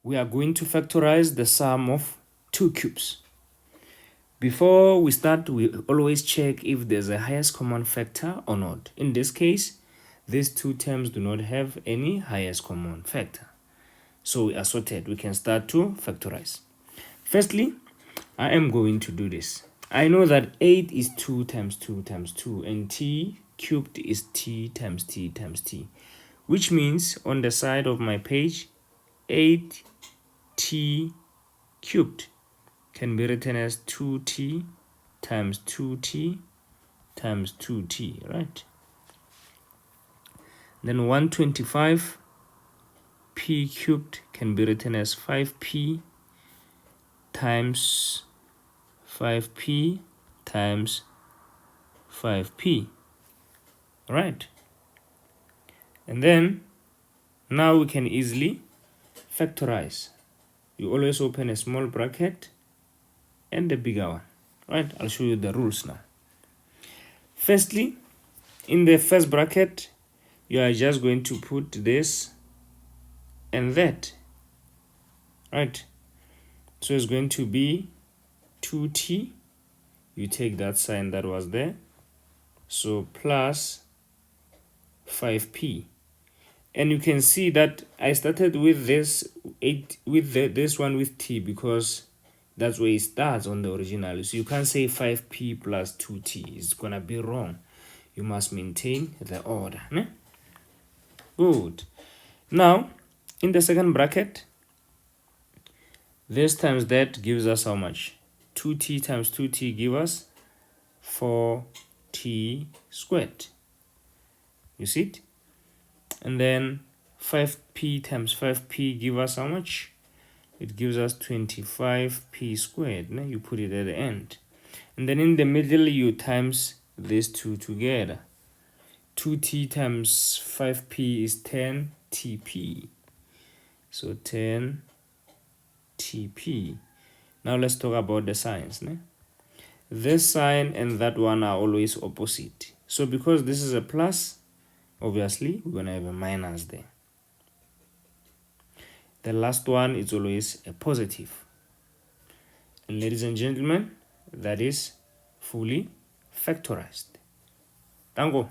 we are going to factorize the sum of two cubes. Before we start, we always check if there's a highest common factor or not. In this case, these two terms do not have any highest common factor. So we are sorted. We can start to factorize. Firstly, I am going to do this. I know that 8 is 2 times 2 times 2, and t cubed is t times t times t, which means on the side of my page, 8t cubed can be written as 2t times 2t times 2t, right? Then 125p cubed can be written as 5p times 5p times 5p, right? And then now we can easily factorize. You always open a small bracket and a bigger one, right? I'll show you the rules now. Firstly, in the first bracket, you are just going to put this and that, right? So it's going to be 2t. You take that sign that was there, so plus 5p. And you can see that I started with this 8 with this one with t because that's where it starts on the original. So you can't say 5p plus 2t. It's gonna be wrong. You must maintain the order. Ne? Good. Now, in the second bracket, this times that gives us how much? 2t times 2t give us 4t squared. You see it? And then 5p times 5p give us how much? It gives us 25p squared. No? You put it at the end. And then in the middle, you times these two together. 2t times 5p is 10tp. So 10tp. Now let's talk about the signs. No? This sign and that one are always opposite. So because this is a plus, obviously we're going to have a minus there. The last one is always a positive. And ladies and gentlemen, that is fully factorized. Tango.